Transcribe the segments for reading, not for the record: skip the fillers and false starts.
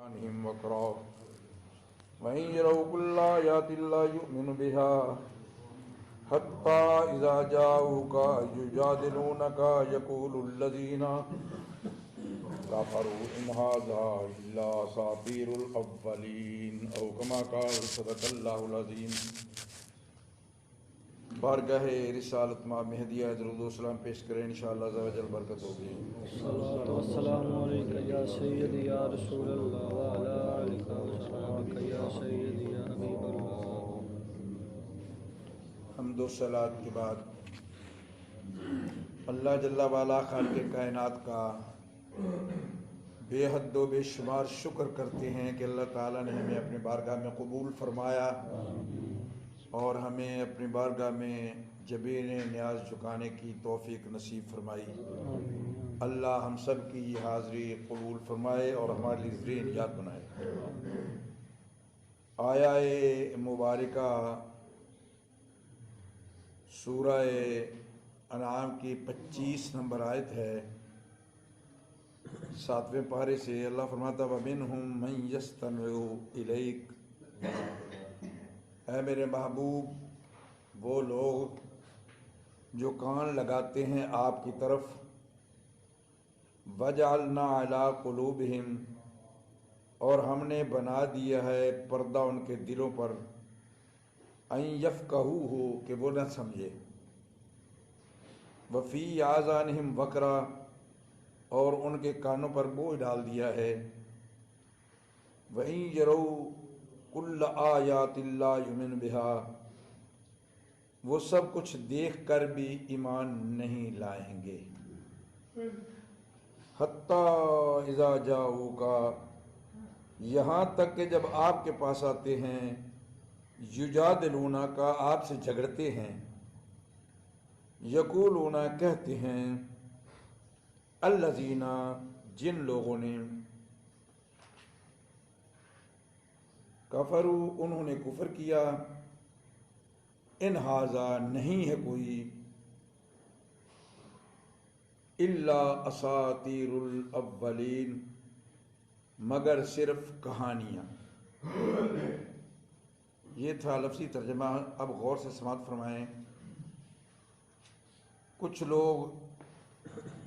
عنهم وقرا وإن يروا كل آيات لا يؤمنوا بها حتى إذا جاءوك يجادلونك يقول الذين كفروا إن هذا إلا أساطير الأولين أو كما قال صدق الله العظيم. بارگاہ رسالت ماں مہدیہ درود و سلام پیش کریں انشاءاللہ عز و جل برکت ہوگی. الصلاۃ والسلام علیکہ یا سیدی یا رسول اللہ وعلی آلک و صحابک یا سیدی یا حبیب اللہ. حمد و صلات کے بعد اللہ جل وعلا خالق کائنات کا بے حد و بے شمار شکر کرتے ہیں کہ اللہ تعالیٰ نے ہمیں اپنے بارگاہ میں قبول فرمایا اور ہمیں اپنی بارگاہ میں جبین نیاز جھکانے کی توفیق نصیب فرمائی. اللہ ہم سب کی یہ حاضری قبول فرمائے اور ہمارے لیے ذرین یاد بنائے. آیہ مبارکہ سورہ انعام کی 25 نمبر آیت ہے. 7ویں پارے سے اللہ فرماتا وَمِنْهُمْ مَنْ يَسْتَمِعُ إِلَيْكَ، اے میرے محبوب وہ لوگ جو کان لگاتے ہیں آپ کی طرف. وَجَعَلْنَا عَلَىٰ قُلُوبِهِمْ، اور ہم نے بنا دیا ہے پردہ ان کے دلوں پر. أَن يَفْقَهُوهُ، کہ وہ نہ سمجھے. وَفِي آذَانِهِمْ وَقْرًا، اور ان کے کانوں پر بوجھ ڈال دیا ہے. وَإِن يَرَوْا كُلَّ آيَاتٍ لَا يُؤْمِنُوا بِهَا، وہ سب کچھ دیکھ کر بھی ایمان نہیں لائیں گے. حَتَّى إِذَا جَاءُوكَ، یہاں تک کہ جب آپ کے پاس آتے ہیں. یجادلونک، آپ سے جھگڑتے ہیں. یقولون، کہتے ہیں. الذین، جن لوگوں نے. کفروا، انہوں نے کفر کیا. ان ھذا، نہیں ہے کوئی. الا اساطیر الاولین، مگر صرف کہانیاں. یہ تھا لفظی ترجمہ. اب غور سے سماعت فرمائیں. کچھ لوگ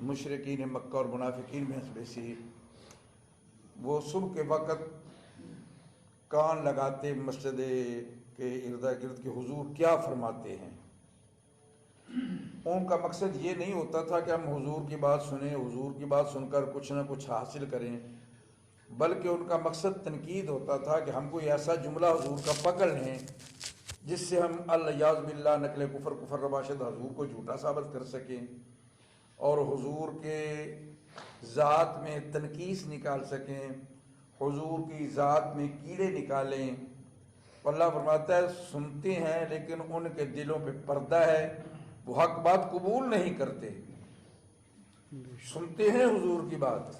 مشرکین مکہ اور منافقین میں سے وہ صبح کے وقت کان لگاتے مسجد کے ارد گرد کہ حضور کیا فرماتے ہیں. ان کا مقصد یہ نہیں ہوتا تھا کہ ہم حضور کی بات سنیں، حضور کی بات سن کر کچھ نہ کچھ حاصل کریں، بلکہ ان کا مقصد تنقید ہوتا تھا کہ ہم کوئی ایسا جملہ حضور کا پکڑ لیں جس سے ہم الیاذ باللہ نقل کفر رباشد حضور کو جھوٹا ثابت کر سکیں اور حضور کے ذات میں تنقیص نکال سکیں، حضور کی ذات میں کیڑے نکالیں. اللہ فرماتا ہے سنتے ہیں لیکن ان کے دلوں پہ پردہ ہے، وہ حق بات قبول نہیں کرتے. سنتے ہیں حضور کی بات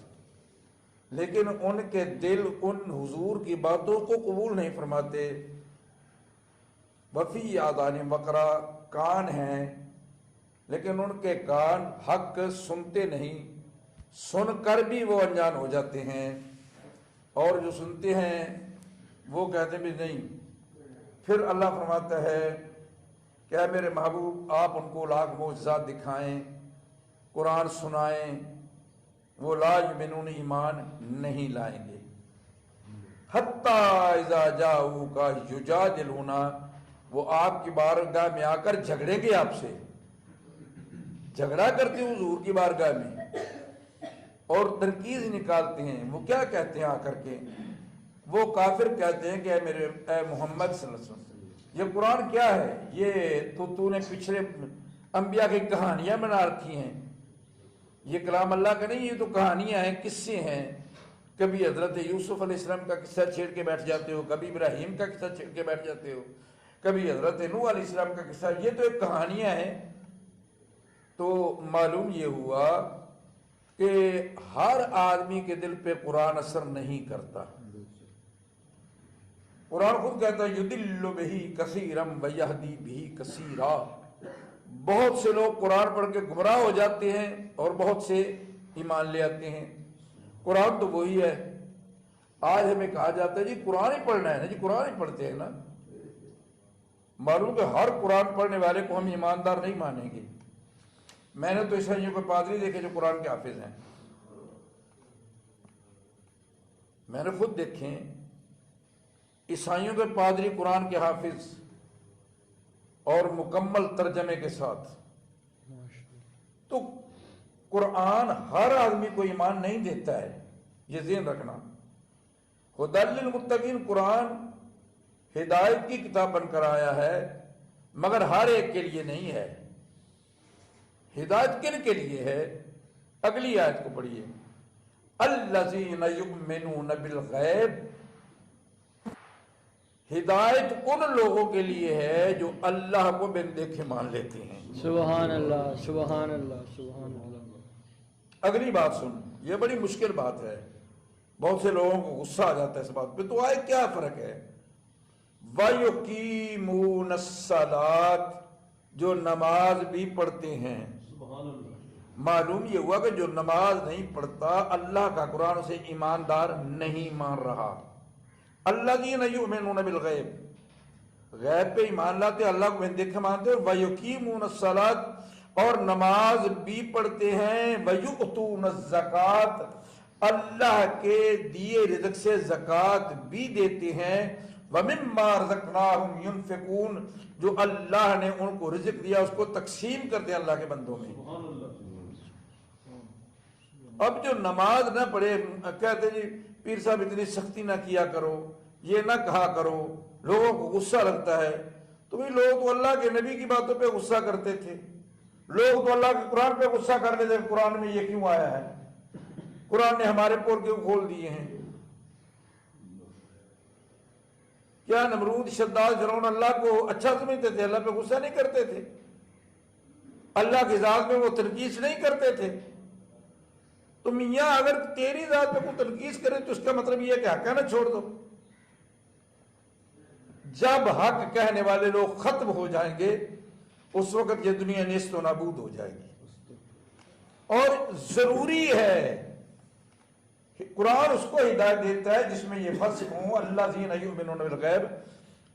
لیکن ان کے دل ان حضور کی باتوں کو قبول نہیں فرماتے. وفی آذانہم وقرا، کان ہیں لیکن ان کے کان حق سنتے نہیں، سن کر بھی وہ انجان ہو جاتے ہیں. اور جو سنتے ہیں وہ کہتے بھی نہیں. پھر اللہ فرماتا ہے کہ اے میرے محبوب آپ ان کو لاکھ معجزات دکھائیں، قرآن سنائیں، وہ لا یؤمنون، ایمان نہیں لائیں گے. حتی اذا جاؤک یجادلون، وہ آپ کی بارگاہ میں آ کر جھگڑیں گے آپ سے. جھگڑا کرتے ہیں حضور کی بارگاہ میں اور تنقید نکالتے ہیں. وہ کیا کہتے ہیں آ کر کے؟ وہ کافر کہتے ہیں کہ اے محمد صلی اللہ علیہ وسلم یہ قرآن کیا ہے؟ یہ تو نے پچھلے انبیاء کی کہانیاں بنا رکھی ہیں، یہ کلام اللہ کا نہیں، یہ تو کہانیاں ہیں، قصے ہیں. کبھی حضرت یوسف علیہ السلام کا قصہ چھیڑ کے بیٹھ جاتے ہو، کبھی ابراہیم کا قصہ چھیڑ کے بیٹھ جاتے ہو، کبھی حضرت نوح علیہ السلام کا قصہ. یہ تو ایک کہانیاں ہیں. تو معلوم یہ ہوا کہ ہر آدمی کے دل پہ قرآن اثر نہیں کرتا. قرآن خود کہتا ہے یضل بہ کثیرا ویہدی بہ کثیرا. بہت سے لوگ قرآن پڑھ کے گمراہ ہو جاتے ہیں اور بہت سے ایمان لے آتے ہیں. قرآن تو وہی ہے. آج ہمیں کہا جاتا ہے جی قرآن ہی پڑھنا ہے نا، جی قرآن ہی پڑھتے ہیں نا، معلوم کہ ہر قرآن پڑھنے والے کو ہم ایماندار نہیں مانیں گے۔ میں نے تو عیسائیوں کے پادری دیکھے جو قرآن کے حافظ ہیں، میں نے خود دیکھے عیسائیوں کے پادری قرآن کے حافظ اور مکمل ترجمے کے ساتھ۔ تو قرآن ہر آدمی کو ایمان نہیں دیتا ہے، یہ ذہن رکھنا۔ ہدی للمتقین قرآن ہدایت کی کتاب بن کر آیا ہے، مگر ہر ایک کے لیے نہیں ہے۔ ہدایت کن کے لیے ہے؟ اگلی آیت کو پڑھیے، الذین یؤمنون بالغیب، ہدایت ان لوگوں کے لیے ہے جو اللہ کو بن دیکھے مان لیتے ہیں۔ سبحان اللہ، سبحان اللہ، سبحان اللہ۔ اگلی بات سن، یہ بڑی مشکل بات ہے، بہت سے لوگوں کو غصہ آ جاتا ہے اس بات پہ۔ تو آئے کیا فرق ہے؟ وَيُقِيمُونَ الصَّلَاةَ، جو نماز بھی پڑھتے ہیں۔ معلوم یہ ہوا کہ جو نماز نہیں پڑھتا اللہ کا قرآن اسے ایماندار نہیں مان رہا۔ الذین یؤمنون بالغیب، غیب پہ ایمان لاتے، اللہ کو بن دیکھے مانتے، وَيُقِيمُونَ الصَّلَاةَ، اور نماز بھی پڑھتے ہیں، وَيُؤْتُونَ الزَّکَاةَ، اللہ کے دیے رزق سے زکوٰۃ بھی دیتے ہیں، وَمِمَّا رَزَقْنَاهُمْ يُنْفِقُونَ، جو اللہ نے ان کو رزق دیا اس کو تقسیم کرتے ہیں اللہ کے بندوں میں۔ اب جو نماز نہ پڑھے کہتے جی پیر صاحب اتنی سختی نہ کیا کرو، یہ نہ کہا کرو، لوگوں کو غصہ لگتا ہے۔ تو بھئی لوگ تو اللہ کے نبی کی باتوں پہ غصہ کرتے تھے، لوگ تو اللہ کے قرآن پہ غصہ کر لیتے تھے، قرآن میں یہ کیوں آیا ہے، قرآن نے ہمارے پور کیوں کھول دیے ہیں۔ کیا نمرود، شداد، فرعون اللہ کو اچھا سمجھتے تھے؟ اللہ پہ غصہ نہیں کرتے تھے؟ اللہ کی ذات میں وہ تنقیص نہیں کرتے تھے؟ تو میاں اگر تیری ذات پہ کوئی تنقیص کرے تو اس کا مطلب یہ ہے کہ حق کہنا چھوڑ دو۔ جب حق کہنے والے لوگ ختم ہو جائیں گے اس وقت یہ دنیا نیست و نابود ہو جائے گی۔ اور ضروری ہے قرآن اس کو ہدایت دیتا ہے جس میں یہ فرض ہوں، الذین یؤمنون بالغیب،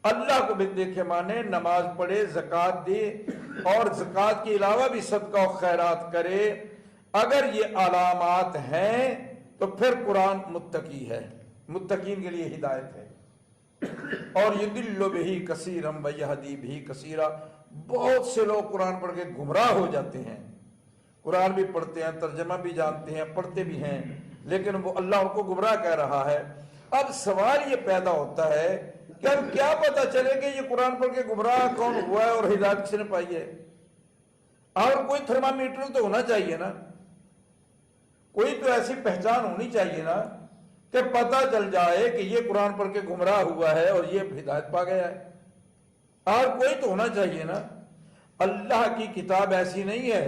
اللہ کو بن دیکھے مانے، نماز پڑھے، زکوٰۃ دے، اور زکوٰۃ کے علاوہ بھی صدقہ و خیرات کرے۔ اگر یہ علامات ہیں تو پھر قرآن متقی ہے، متقین کے لیے ہدایت ہے۔ اور یضل بہ کثیرا ویہدی بہ کثیرا، بہت سے لوگ قرآن پڑھ کے گمراہ ہو جاتے ہیں، قرآن بھی پڑھتے ہیں، ترجمہ بھی جانتے ہیں، پڑھتے بھی ہیں، لیکن وہ اللہ ان کو گمراہ کہہ رہا ہے۔ اب سوال یہ پیدا ہوتا ہے کہ اب کیا پتہ چلے کہ یہ قرآن پڑھ کے گمراہ کون ہوا ہے اور ہدایت کس نے پائی ہے؟ اور کوئی تھرمامیٹر تو ہونا چاہیے نا، کوئی تو ایسی پہچان ہونی چاہیے نا کہ پتہ چل جائے کہ یہ قرآن پڑھ کے گمراہ ہوا ہے اور یہ ہدایت پا گیا ہے، اور کوئی تو ہونا چاہیے نا۔ اللہ کی کتاب ایسی نہیں ہے،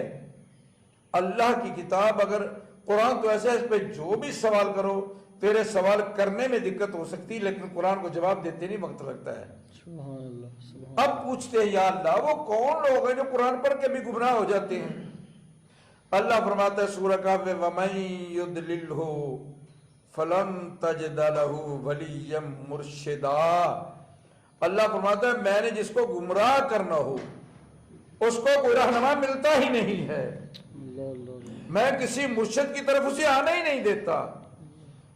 اللہ کی کتاب اگر قرآن تو ایسا ہے، اس پہ جو بھی سوال کرو تیرے سوال کرنے میں دقت ہو سکتی، لیکن قرآن کو جواب دیتے نہیں وقت لگتا ہے۔ سبحان اللہ۔ اب پوچھتے ہیں یا اللہ وہ کون لوگ ہیں جو قرآن پڑھ کے بھی گمراہ ہو جاتے ہیں؟ اللہ فرماتا ہے سورہ کہف میں، وَمَن يُضْلِلْهُ فَلَن تَجِدَ لَهُ وَلِيًّا مُرْشِدًا۔ اللہ فرماتا ہے میں نے جس کو گمراہ کرنا ہو اس کو کوئی رہنما ملتا ہی نہیں ہے، میں کسی مرشد کی طرف اسے آنا ہی نہیں دیتا،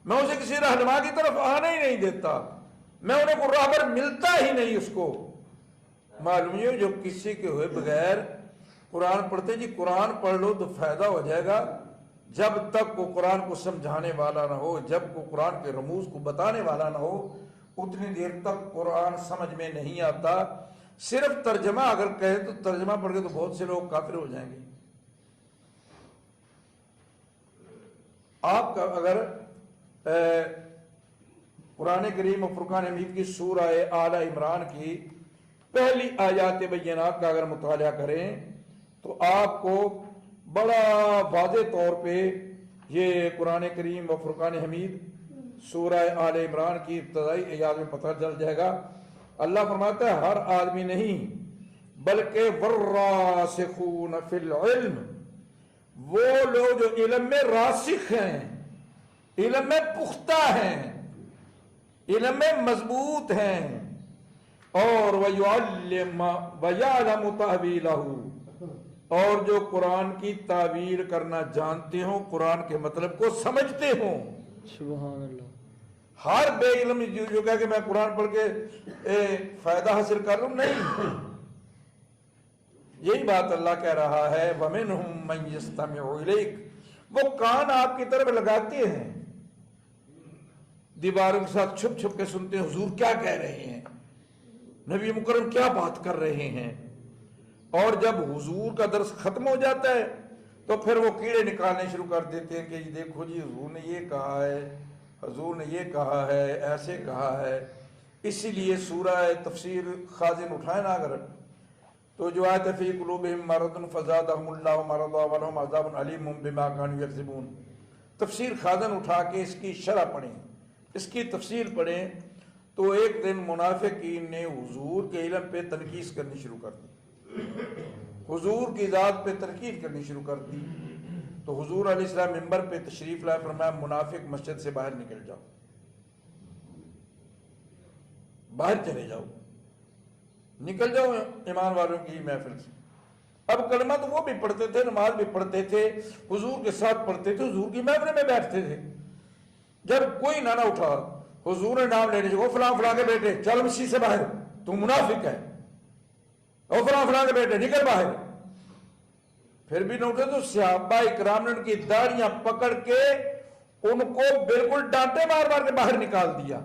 میں اسے کسی رہنما کی طرف آنا ہی نہیں دیتا، میں انہیں کوئی راہبر ملتا ہی نہیں اس کو۔ معلوم ہے جو کسی کے ہوئے بغیر قرآن پڑھتے، جی قرآن پڑھ لو تو فائدہ ہو جائے گا، جب تک کو قرآن کو سمجھانے والا نہ ہو، جب کو قرآن کے رموز کو بتانے والا نہ ہو، اتنی دیر تک قرآن سمجھ میں نہیں آتا۔ صرف ترجمہ اگر کہے تو ترجمہ پڑھ کے تو بہت سے لوگ کافر ہو جائیں گے۔ آپ کا اگر قرآن کریم و فرقان حمید کی سورہ آل عمران کی پہلی آیات بینات کا اگر مطالعہ کریں تو آپ کو بڑا واضح طور پہ یہ قرآن کریم و فرقان حمید سورہ آل عمران کی ابتدائی آیات میں پتہ چل جائے گا۔ اللہ فرماتا ہے ہر آدمی نہیں بلکہ والراسخون فی العلم، وہ لوگ جو علم میں راسخ ہیں، علم میں پختہ ہیں، علم میں مضبوط ہیں، اور وَيَعْلَمُ تَأْوِيلَهُ، اور جو قرآن کی تعبیر کرنا جانتے ہوں، قرآن کے مطلب کو سمجھتے ہوں۔ سبحان اللہ۔ ہر بے علم جو کہا کہ میں قرآن پڑھ کے فائدہ حاصل کر لوں، نہیں، یہی بات اللہ کہہ رہا ہے وَمِنْهُمْ مَنْ يَسْتَمِعُ إِلَيْكَ، وہ کان آپ کی طرف لگاتے ہیں، دیواروں کے ساتھ چھپ چھپ کے سنتے ہیں حضور کیا کہہ رہے ہیں، نبی مکرم کیا بات کر رہے ہیں، اور جب حضور کا درس ختم ہو جاتا ہے تو پھر وہ کیڑے نکالنے شروع کر دیتے ہیں کہ جی دیکھو جی حضور نے یہ کہا ہے، حضور نے یہ کہا ہے، ایسے کہا ہے۔ اسی لیے سورہ تفسیر خازن اٹھائیں نا اگر، تو جو آیت فی قلوبہم مرض فزادہم اللہ مرضا ولہم عذاب علیم بما کانوا یکذبون، تفسیر خازن اٹھا کے اس کی شرح پڑھیں، اس کی تفسیر پڑھیں، تو ایک دن منافقین نے حضور کے علم پہ تنقیص کرنی شروع کر دی، حضور کی ذات پہ تنقید کرنی شروع کر دی، تو حضور علیہ السلام منبر پہ تشریف لائے، فرمایا منافق مسجد سے باہر نکل جاؤ، باہر چلے جاؤ، نکل جاؤ ایمان والوں کی محفل سے۔ اب کلمہ تو وہ بھی پڑھتے تھے، نماز بھی پڑھتے تھے، حضور کے ساتھ پڑھتے تھے، حضور کی محفل میں بیٹھتے تھے، جب کوئی نہ اٹھا حضور نے نام لینے سے، وہ فلاں فلاں کے بیٹے چل مسجد سے باہر، تو منافق ہے، وہ فلاں فلاں کے بیٹے نکل باہر، پھر بھی نہ اٹھے تو صحابہ اکرام نے ان کی داڑیاں پکڑ کے ان کو بالکل ڈانٹے مار مار کے باہر نکال دیا۔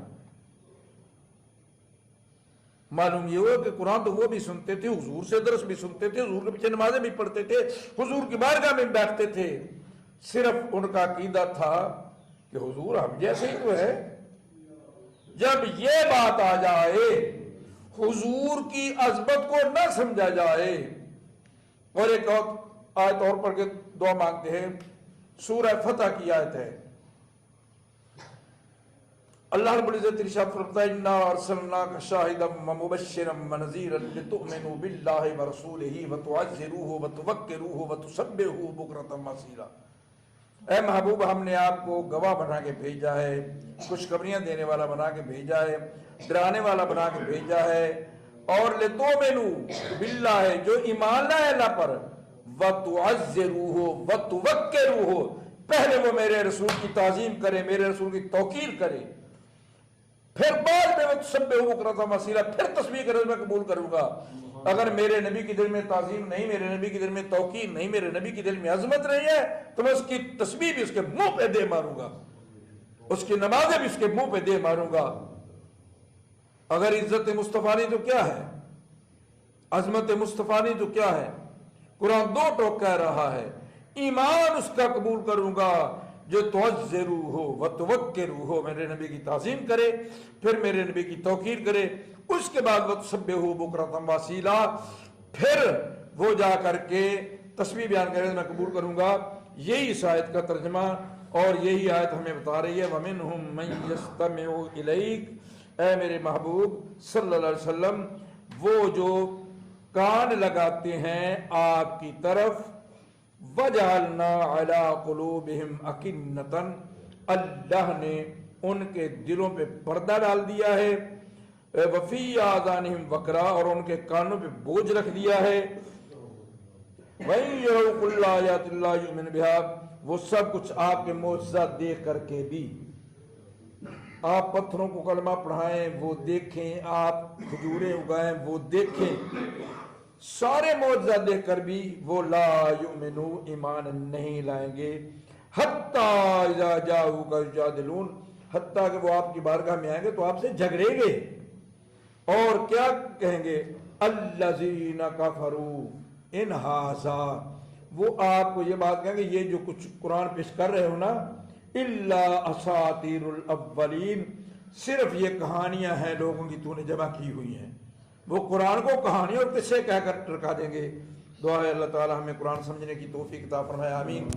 معلوم یہ ہوا کہ قرآن تو وہ بھی سنتے تھے، حضور سے درس بھی سنتے تھے، حضور کے پیچھے نمازیں بھی پڑھتے تھے، حضور کی بارگاہ میں بیٹھتے تھے، صرف ان کا عقیدہ تھا کہ حضور ہم جیسے ہی تو ہے۔ جب یہ بات آ جائے، حضور کی عظمت کو نہ سمجھا جائے، اور ایک آیت اور پڑھ کے دعا مانگتے ہیں، سورہ فتح کی آیت ہے، اللہ رب العزت ارشاد فرماتا ہے انا ارسلناک شاہدا ومبشرا ونذیرا لتؤمنوا باللہ ورسولہ وتعزروہ وتوقروہ وتسبحوہ بکرۃ واصیلا۔ اے محبوب، ہم نے آپ کو گواہ بنا کے بھیجا ہے، خوشخبریاں دینے والا بنا کے بھیجا ہے، ڈرانے والا بنا کے بھیجا ہے، اور لتؤمنوا باللہ، جو ایمان لائے اللہ پر، وتعزروہ وتوقروہ، پہلے وہ میرے رسول کی تعظیم کرے، میرے رسول کی توقیر کرے، پھر بعد میں وتسبحوہ بکرۃ واصیلا، پھر تسبیح کرے میں قبول کروں گا۔ اگر میرے نبی کی دل میں تعظیم نہیں، میرے نبی کی دل میں توقیر نہیں، میرے نبی کی دل میں عظمت نہیں ہے، تو میں اس کی تسبیح بھی اس کے منہ پہ دے ماروں گا، اس کی نمازیں بھی اس کے منہ پہ دے ماروں گا۔ اگر عزت مصطفیٰ نہیں تو کیا ہے، عظمت مصطفیٰ نہیں تو کیا ہے؟ قرآن دو ٹوک کہہ رہا ہے، ایمان اس کا قبول کروں گا جو تعزروہ وتوقروہ، میرے نبی کی تعظیم کرے، پھر میرے نبی کی توقیر کرے، اس کے بعد وتسبحوہ بکرۃ واصیلا، پھر وہ جا کر کے تسبیح بیان کرے، میں قبول کروں گا۔ یہی اس آیت کا ترجمہ، اور یہی آیت ہمیں بتا رہی ہے وَمِنْهُمْ مَنْ يَسْتَمِعُ إِلَيْكَ، اے میرے محبوب صلی اللہ علیہ وسلم، وہ جو کان لگاتے ہیں آپ کی طرف، وَجَعَلْنَا عَلَىٰ قُلُوبِهِمْ أَكِنَّةً، اللہ نے ان کے دلوں پہ پردہ ڈال دیا ہے، وَفِي آذَانِهِمْ وَقْرًا، اور ان کے کانوں پہ بوجھ رکھ دیا ہے، وَإِن يَرَوْا كُلَّ آيَاتِ اللَّهِ يُؤْمِنُوا بِهَا، وہ سب کچھ آپ کے معجزات دیکھ کر کے بھی، آپ پتھروں کو کلمہ پڑھائیں وہ دیکھیں، آپ کھجوریں اگائیں وہ دیکھیں، سارے معجزات دیکھ کر بھی وہ لا یؤمنو، ایمان نہیں لائیں گے، حتیٰ اذا جاؤک یجادلون، حتیٰ کہ وہ آپ کی بارگاہ میں آئیں گے تو آپ سے جھگڑیں گے، اور کیا کہیں گے؟ الذین کفروا ان ھذا، وہ آپ کو یہ بات کہیں گے یہ جو کچھ قرآن پیش کر رہے ہو نا، الا اساطیر الاولین، صرف یہ کہانیاں ہیں لوگوں کی تو نے جمع کی ہوئی ہیں۔ وہ قرآن کو کہانی اور قصے کہہ کر ٹرکا دیں گے۔ دعا ہے اللہ تعالی ہمیں قرآن سمجھنے کی توفیق عطا فرمائے، آمین۔